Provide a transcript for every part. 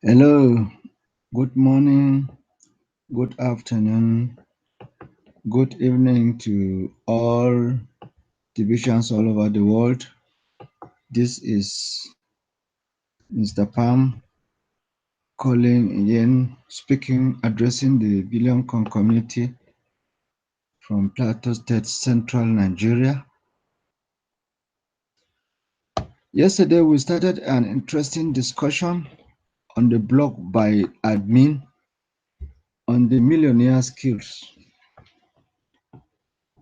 Hello, good morning, good afternoon, good evening to all divisions all over the world. This is Mr. Pam calling again, speaking, addressing the Billion community from Plateau State, Central Nigeria. Yesterday, we started an interesting discussion on the blog by admin on the millionaire skills,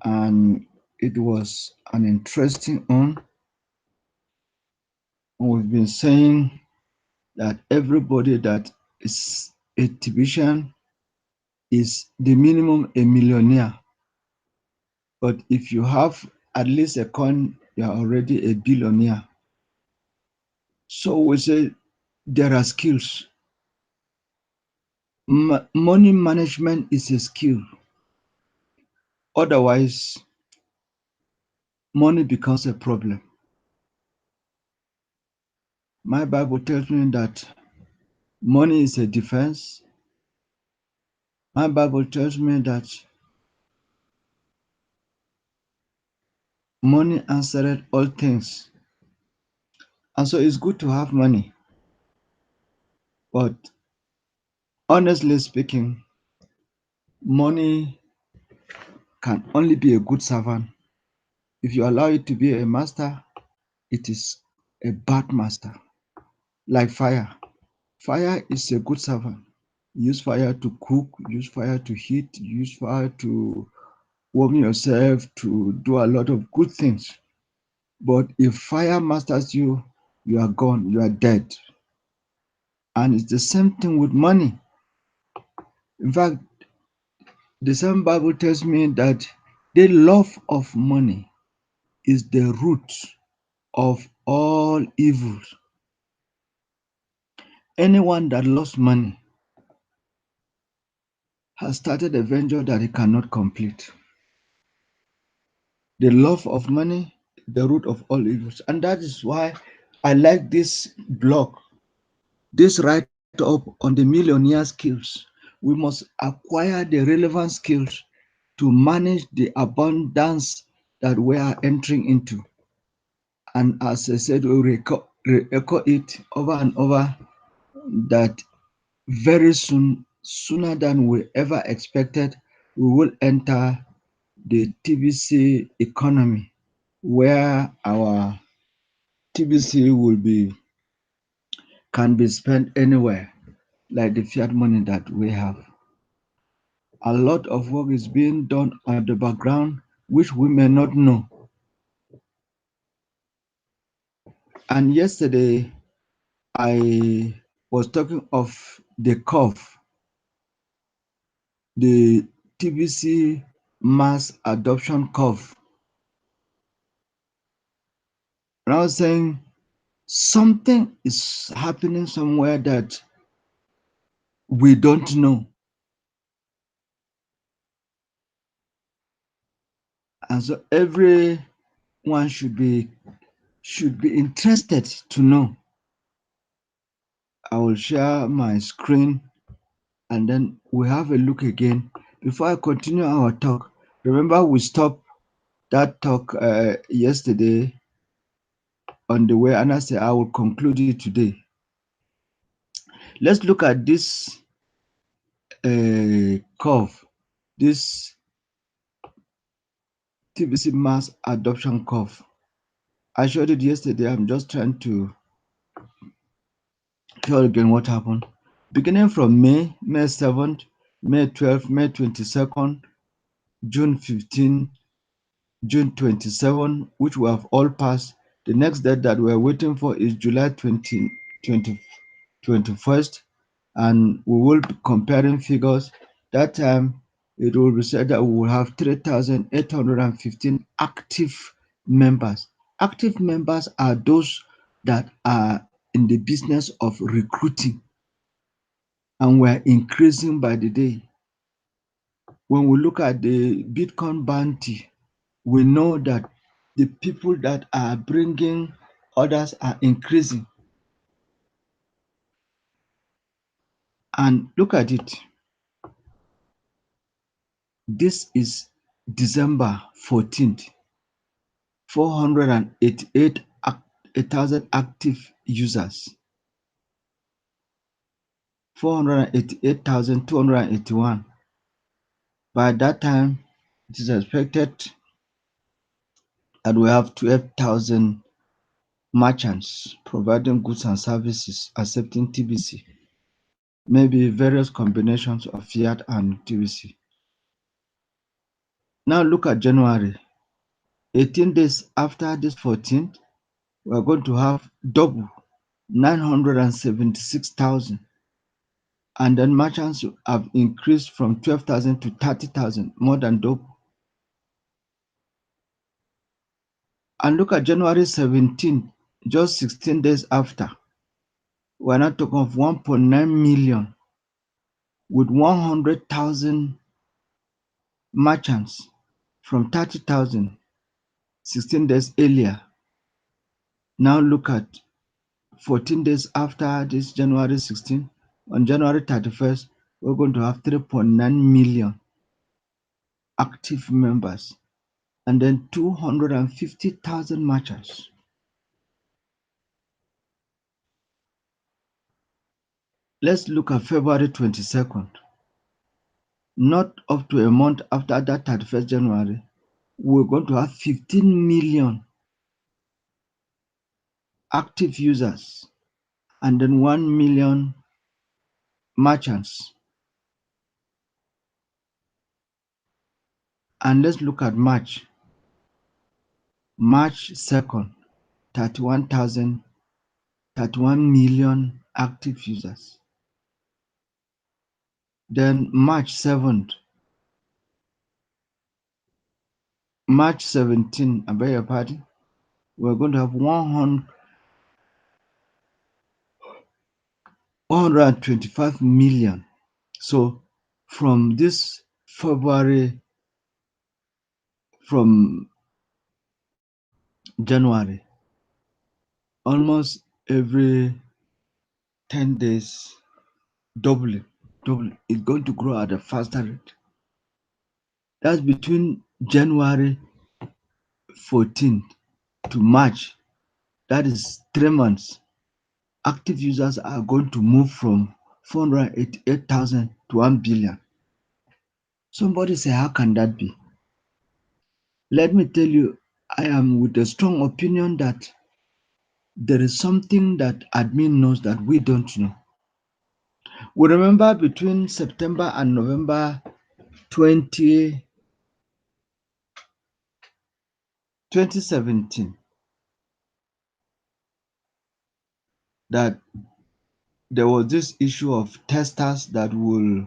and it was an interesting one. We've been saying that everybody that is a Tbcan is the minimum a millionaire. But if you have at least a coin, you're already a billionaire. So we say there are skills. Money management is a skill. Otherwise, money becomes a problem. My Bible tells me that money is a defense. My Bible tells me that money answered all things. And so it's good to have money. But honestly speaking, money can only be a good servant. If you allow it to be a master, it is a bad master. Like fire. Fire is a good servant. Use fire to cook, use fire to heat, use fire to warm yourself, to do a lot of good things. But if fire masters you, you are gone, you are dead. And it's the same thing with money. In fact, the same Bible tells me that the love of money is the root of all evils. Anyone that loves money has started a venture that he cannot complete. The love of money, the root of all evils. And that is why I like this blog, this write-up on the millionaire skills. We must acquire the relevant skills to manage the abundance that we are entering into. And as I said, we echo it over and over that very soon, sooner than we ever expected, we will enter the TBC economy, where our TBC can be spent anywhere, like the fiat money that we have. A lot of work is being done on the background, which we may not know. And yesterday, I was talking of the curve, the TBC mass adoption curve. And I was saying something is happening somewhere that we don't know. And so everyone should be interested to know. I will share my screen and then we have a look again. Before I continue our talk, remember we stopped that talk yesterday on the way, and I said I will conclude it today. Let's look at this curve, this TBC mass adoption curve. I showed it yesterday. I'm just trying to show again what happened. Beginning from May 7th, May 12th, May 22nd, June 15, June 27, which we have all passed. The next date that we're waiting for is July 21st, and we will be comparing figures. That time, it will be said that we will have 3,815 active members. Active members are those that are in the business of recruiting, and we're increasing by the day. When we look at the Bitcoin bounty, we know that the people that are bringing others are increasing. And look at it. This is December 14th, 488,000 active users, 488,281. By that time, it is expected that we have 12,000 merchants providing goods and services accepting TBC, maybe various combinations of fiat and TBC. Now look at January. 18 days after this 14th, we are going to have double, 976,000. And then merchants have increased from 12,000 to 30,000, more than double. And look at January 17th, just 16 days after, we're not talking of 1.9 million with 100,000 merchants from 30,000 16 days earlier. Now look at 14 days after this January 16, on January 31st, we're going to have 3.9 million active members and then 250,000 merchants. Let's look at February 22nd. Not up to a month after that 31st January, we're going to have 15 million active users and then 1 million merchants. And let's look at March 2nd, 31 million active users. Then March 7th, March 17, I beg your pardon, we're going to have 125 million. So from this February, from January, almost every 10 days, doubling. It's going to grow at a faster rate. That's between January 14th to March. That is 3 months. Active users are going to move from 488,000 to 1 billion. Somebody say, how can that be? Let me tell you, I am with a strong opinion that there is something that admin knows that we don't know. We remember between September and November 2017 that there was this issue of testers that will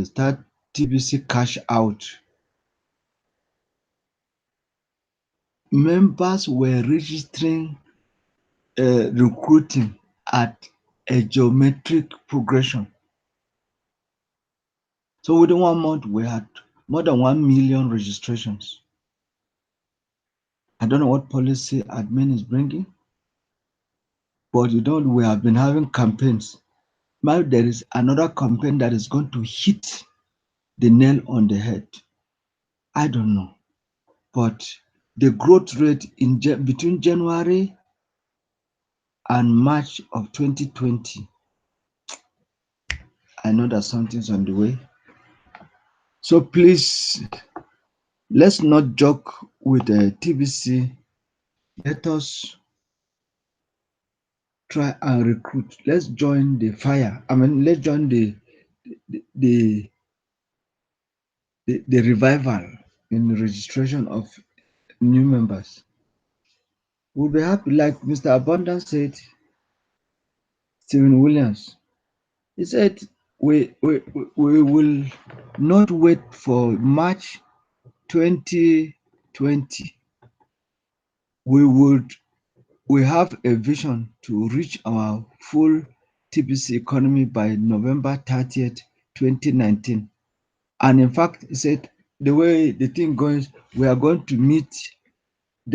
start TBC cash out. Members were registering recruiting at a geometric progression. So within 1 month, we had more than 1 million registrations. I don't know what policy admin is bringing, but we have been having campaigns. Now there is another campaign that is going to hit the nail on the head. I don't know, but the growth rate between January and March of 2020, I know that something's on the way. So please, let's not joke with the TBC. Let us try and recruit. Let's join the fire. Let's join the revival in registration of new members. We'll be happy, like Mr. Abundance said, Stephen Williams. He said, we will not wait for March 2020. We have a vision to reach our full TBC economy by November 30th, 2019. And in fact, he said, the way the thing goes, we are going to meet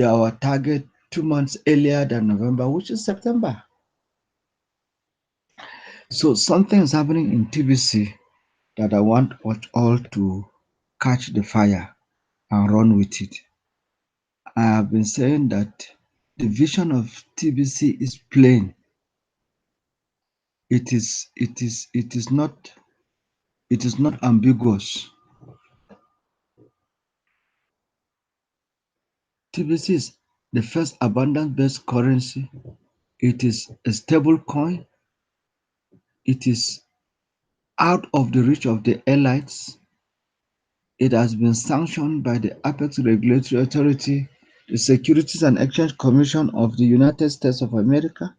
our target 2 months earlier than November, which is September. So something is happening in TBC that I want us all to catch the fire and run with it. I have been saying that the vision of TBC is plain. It is not ambiguous. TBC is the first abundance-based currency. It is a stable coin. It is out of the reach of the elites. It has been sanctioned by the Apex Regulatory Authority, the Securities and Exchange Commission of the United States of America.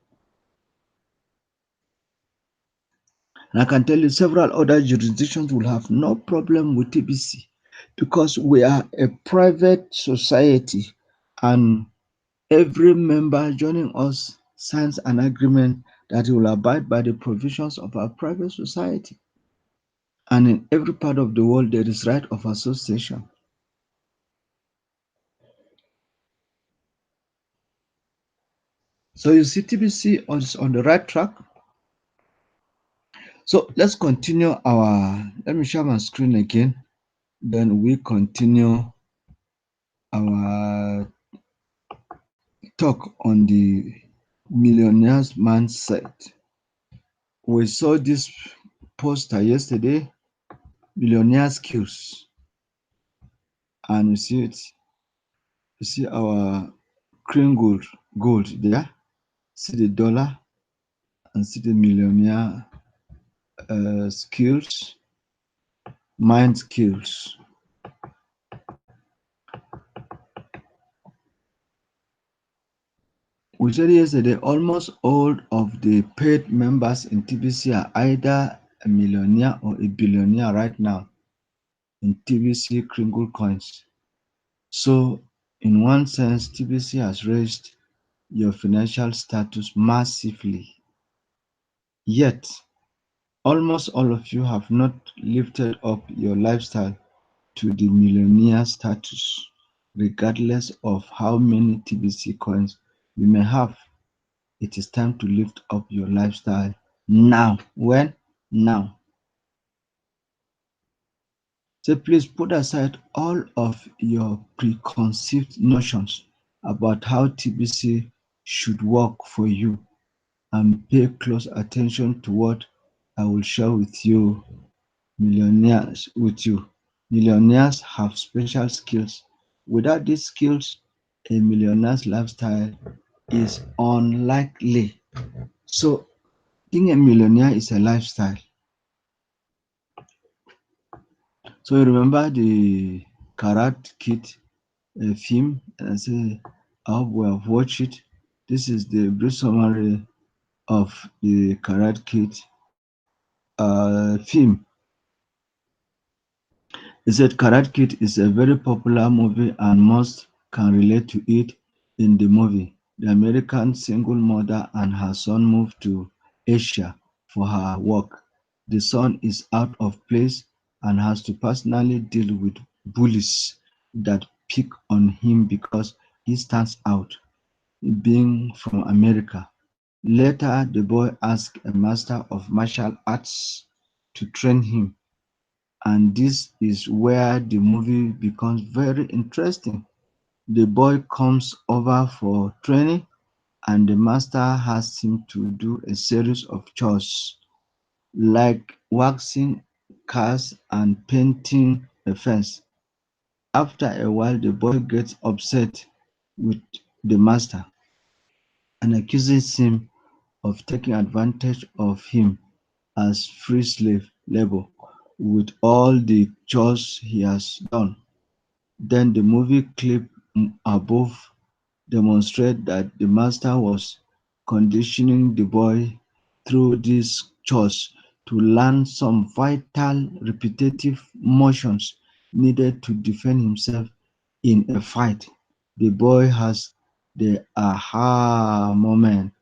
And I can tell you several other jurisdictions will have no problem with TBC because we are a private society and every member joining us signs an agreement that he will abide by the provisions of our private society. And in every part of the world, there is right of association. So you see, TBC is on the right track. So let's continue let me share my screen again. Then we continue our talk on the millionaire's mindset. We saw this poster yesterday, millionaire skills, and you see it. You see our cream gold there. See the dollar and see the millionaire skills, mind skills. We said yesterday almost all of the paid members in TBC are either a millionaire or a billionaire right now in TBC Kringle coins. So, in one sense, TBC has raised your financial status massively. Yet, almost all of you have not lifted up your lifestyle to the millionaire status, regardless of how many TBC coins you may have. It is time to lift up your lifestyle now. When? Now. So please put aside all of your preconceived notions about how TBC should work for you and pay close attention to what I will share with you. Millionaires have special skills. Without these skills, a millionaire's lifestyle is unlikely. So being a millionaire is a lifestyle. So you remember the Karate Kid film? And I say, I hope we have watched it. This is the brief summary of the Karate Kid film. He said Karate Kid is a very popular movie and most can relate to it. In the movie, the American single mother and her son move to Asia for her work. The son is out of place and has to personally deal with bullies that pick on him because he stands out, being from America. Later, the boy asks a master of martial arts to train him, and this is where the movie becomes very interesting. The boy comes over for training, and the master asks him to do a series of chores like waxing cars and painting a fence. After a while, the boy gets upset with the master and accuses him of taking advantage of him as free slave labor with all the chores he has done. Then the movie clip above demonstrate that the master was conditioning the boy through these chores to learn some vital repetitive motions needed to defend himself in a fight. The boy has the aha moment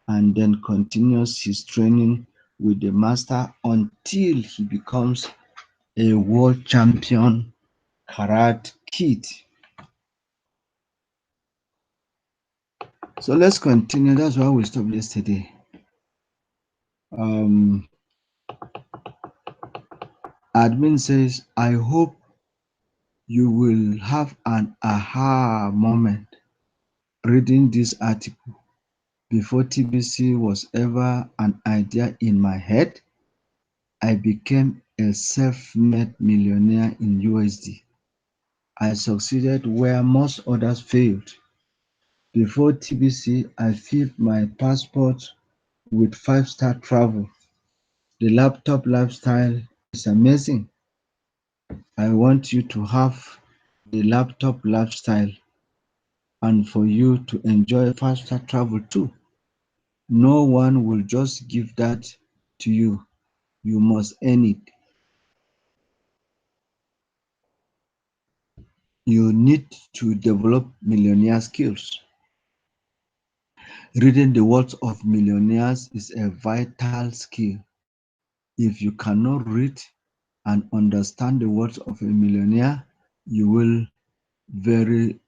and then continues his training with the master until he becomes a world champion karate kid. So let's continue. That's why we stopped yesterday. Um, admin says, I hope you will have an aha moment reading this article. Before TBC was ever an idea in my head, I became a self-made millionaire in USD. I succeeded where most others failed. Before TBC, I filled my passport with five-star travel. The laptop lifestyle is amazing. I want you to have the laptop lifestyle and for you to enjoy faster travel too. No one will just give that to you. You must earn it. You need to develop millionaire skills. Reading the words of millionaires is a vital skill. If you cannot read and understand the words of a millionaire, you will very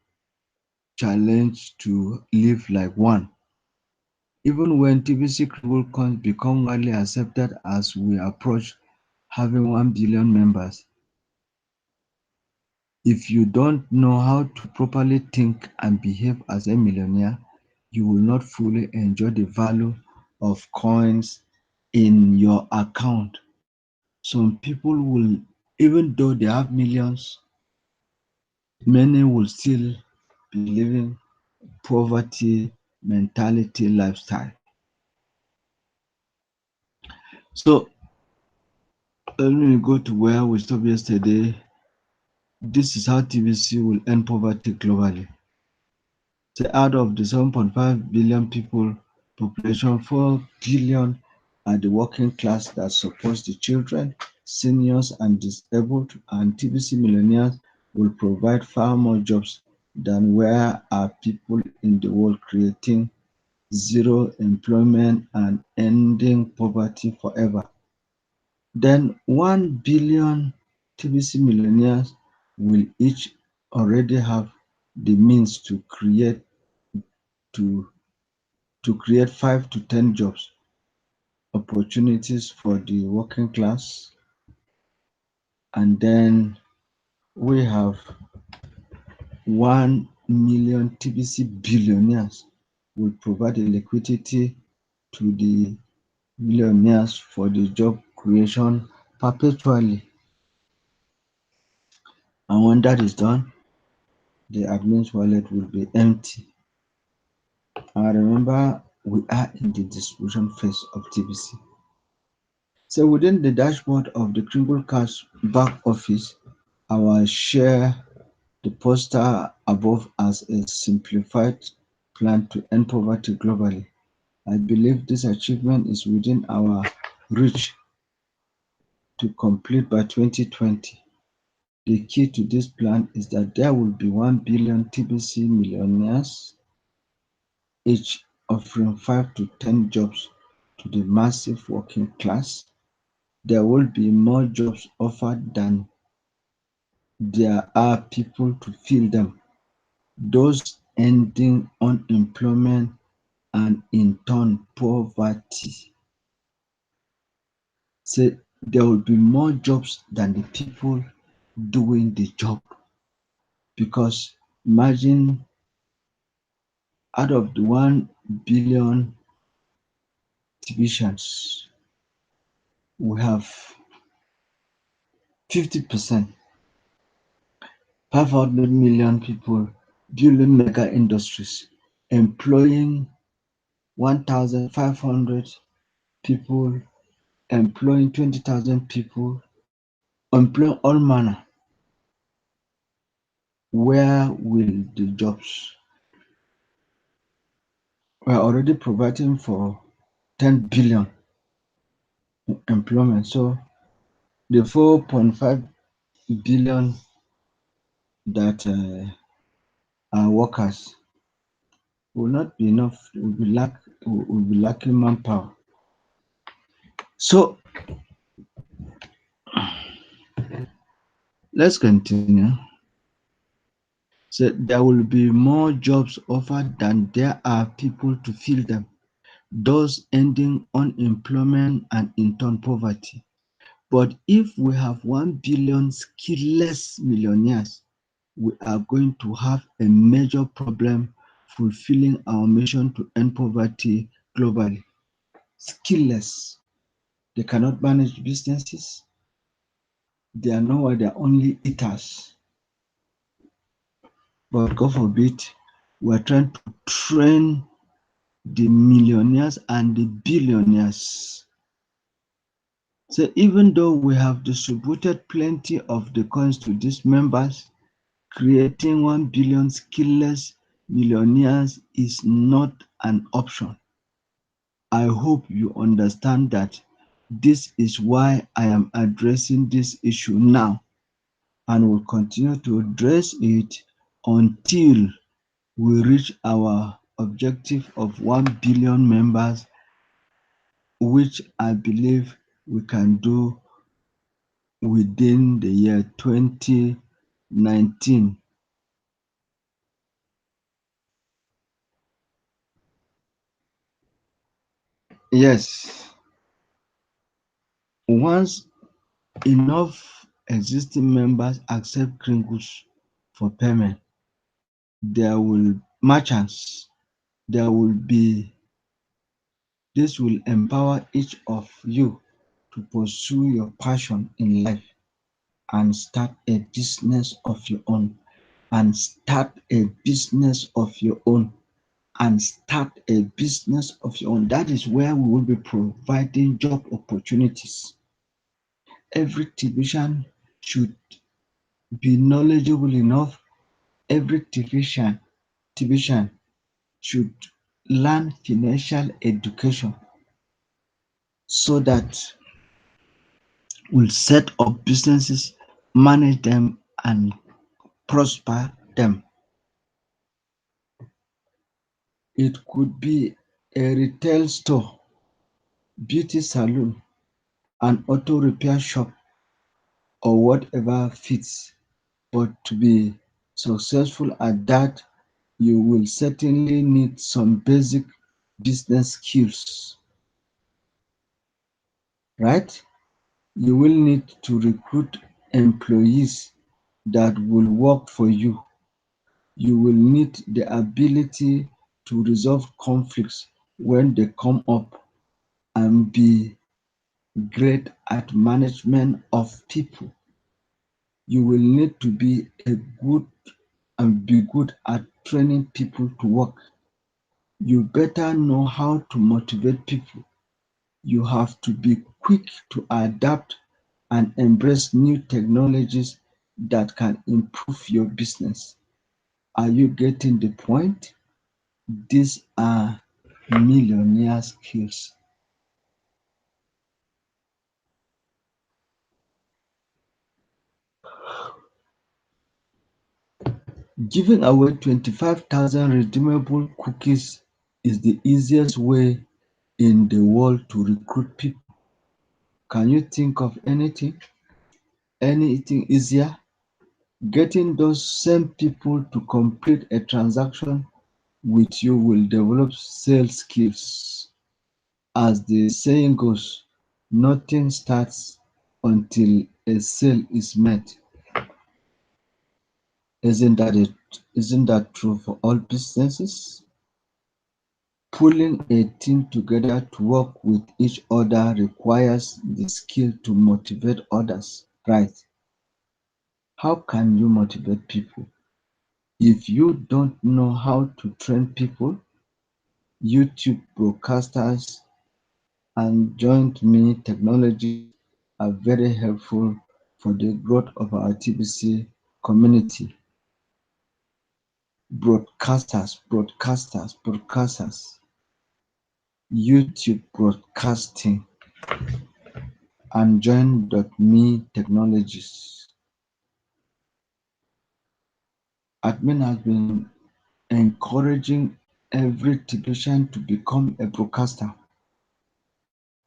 challenged to live like one. Even when TBC will become widely accepted as we approach having 1 billion members, if you don't know how to properly think and behave as a millionaire, you will not fully enjoy the value of coins in your account. Some people will, even though they have millions, many will still be living poverty mentality lifestyle. So let me go to where we stopped yesterday. This is how TBC will end poverty globally. So out of the 7.5 billion people population, 4 billion are the working class that supports the children, seniors, and disabled, and TBC millionaires will provide far more jobs than where are people in the world, creating zero employment and ending poverty forever. Then 1 billion TBC millionaires will each already have the means to to create 5 to 10 jobs opportunities for the working class. And then we have 1 million TBC billionaires will provide the liquidity to the millionaires for the job creation perpetually. And when that is done, the admin's wallet will be empty. And remember, we are in the distribution phase of TBC. So within the dashboard of the Crinkle Cash back office, I will share the poster above as a simplified plan to end poverty globally. I believe this achievement is within our reach to complete by 2020. The key to this plan is that there will be 1 billion TBC millionaires, each offering 5 to 10 jobs to the massive working class. There will be more jobs offered than there are people to fill them, thus ending unemployment and in turn poverty. So there will be more jobs than the people doing the job, because imagine out of the 1 billion divisions, we have 50%, 500 million people building mega industries, employing 1,500 people, employing 20,000 people, employing all manner. Where will the jobs? We are already providing for 10 billion employment. So the 4.5 billion that are workers will not be enough. Will be lacking manpower. So let's continue. So there will be more jobs offered than there are people to fill them. thus ending unemployment and in turn poverty. But if we have 1 billion skillless millionaires, we are going to have a major problem fulfilling our mission to end poverty globally. Skillless. They cannot manage businesses. They are nowhere, they are only eaters. But God forbid, we are trying to train the millionaires and the billionaires. So even though we have distributed plenty of the coins to these members, creating 1 billion skillless millionaires is not an option. I hope you understand that this is why I am addressing this issue now and will continue to address it until we reach our objective of 1 billion members, which I believe we can do within the year 2019. Yes, once enough existing members accept Kringles for payment, there will merchants, there will be, this will empower each of you to pursue your passion in life and start a business of your own, and start a business of your own, and start a business of your own. That is where we will be providing job opportunities. Every technician should be knowledgeable enough. Every technician should learn financial education so that we'll set up businesses, manage them, and prosper them. It could be a retail store, beauty salon, an auto repair shop, or whatever fits. But to be successful at that, you will certainly need some basic business skills, right? You will need to recruit employees that will work for you. You will need the ability to resolve conflicts when they come up and be great at management of people. You will need to be good at training people to work. You better know how to motivate people. You have to be quick to adapt and embrace new technologies that can improve your business. Are you getting the point? These are millionaire skills. Giving away 25,000 redeemable cookies is the easiest way in the world to recruit people. Can you think of anything easier? Getting those same people to complete a transaction with you will develop sales skills. As the saying goes, nothing starts until a sale is made. Isn't that it? Isn't that true for all businesses? Pulling a team together to work with each other requires the skill to motivate others, right? How can you motivate people? If you don't know how to train people, YouTube broadcasters and joint me technologies are very helpful for the growth of our TBC community. Broadcasters, YouTube broadcasting, and join.me technologies. Admin has been encouraging every technician to become a broadcaster.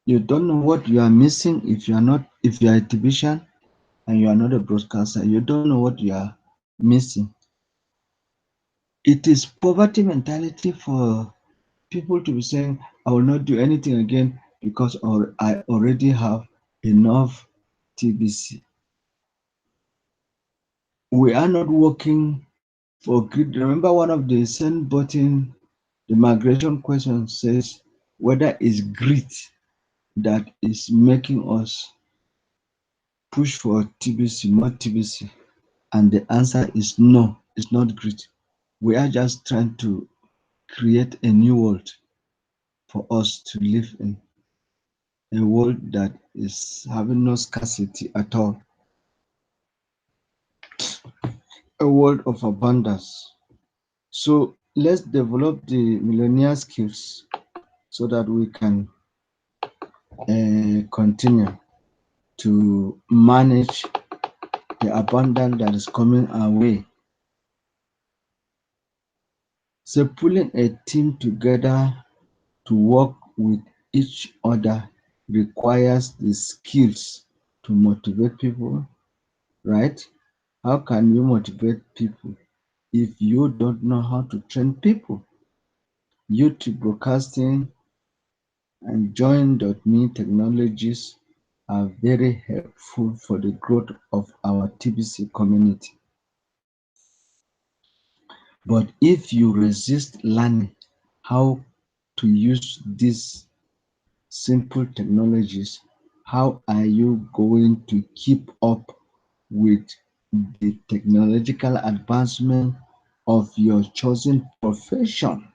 You don't know what you are missing if you are a technician and you are not a broadcaster. You don't know what you are missing. It is poverty mentality for people to be saying, I will not do anything again because I already have enough TBC. We are not working for greed. Remember, one of the send button, the migration question says whether it's greed that is making us push for TBC, not TBC. And the answer is no, it's not greed. We are just trying to create a new world for us to live in, a world that is having no scarcity at all, a world of abundance. So let's develop the millionaire skills so that we can continue to manage the abundance that is coming our way. So pulling a team together to work with each other requires the skills to motivate people, right? How can you motivate people if you don't know how to train people? YouTube broadcasting and join.me technologies are very helpful for the growth of our TBC community. But if you resist learning how to use these simple technologies, how are you going to keep up with the technological advancement of your chosen profession?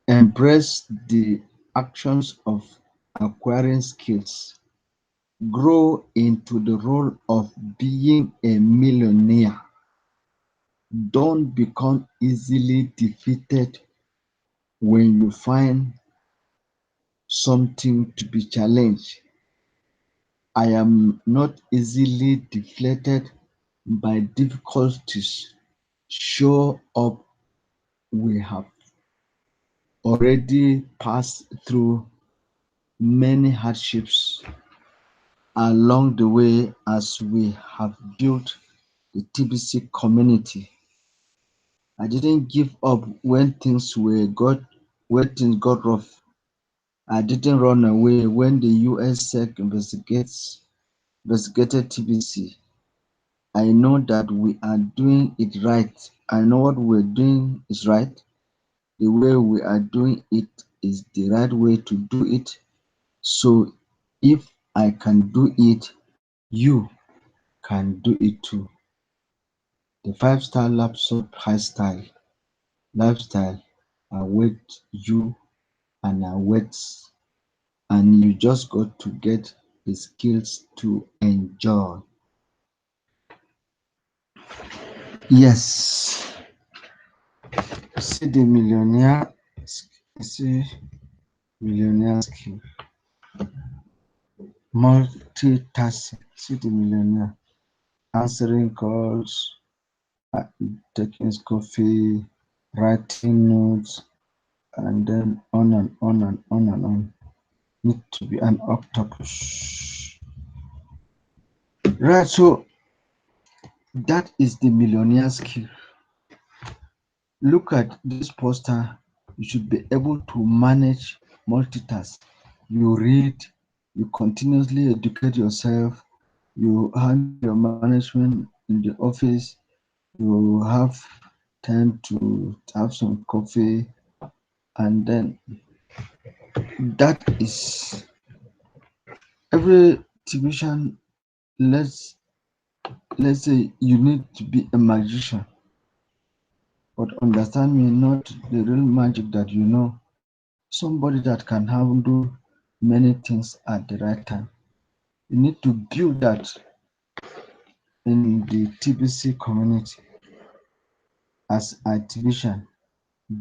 Embrace the actions of acquiring skills. Grow into the role of being a millionaire. Don't become easily defeated when you find something to be challenged. I am not easily deflated by difficulties. Show up, we have already passed through many hardships along the way as we have built the TBC community. I didn't give up when things got rough. I didn't run away when the US SEC investigated TBC. I know that we are doing it right. I know what we're doing is right. The way we are doing it is the right way to do it. So if I can do it, you can do it too. The 5-star laptop lifestyle awaits you and awaits, and you just got to get the skills to enjoy. Yes, see the see millionaire skill, multitasking. See the millionaire answering calls, uh, taking coffee, writing notes, and then on and on and on and on. Need to be an octopus. Right, so that is the millionaire skill. Look at this poster. You should be able to manage multitask. You read, you continuously educate yourself, you handle your management in the office, you have time to have some coffee, and then that is every technician. Let's say you need to be a magician, but understand me, not the real magic that you know. Somebody that can handle many things at the right time. You need to build that in the TBC community as a technician.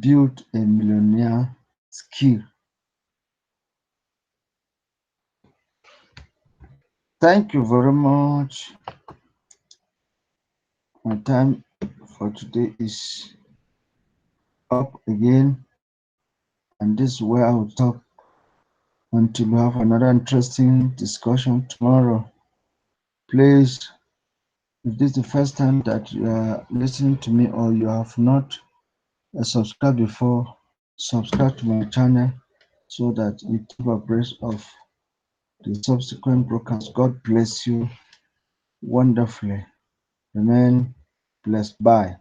Build a millionaire skill. Thank you very much. My time for today is up again, and this is where I will stop until we have another interesting discussion tomorrow. Please, if this is the first time that you are listening to me or you have not subscribe before, subscribe to my channel so that you keep abreast of the subsequent broadcast. God bless you wonderfully. Remain blessed. Bye.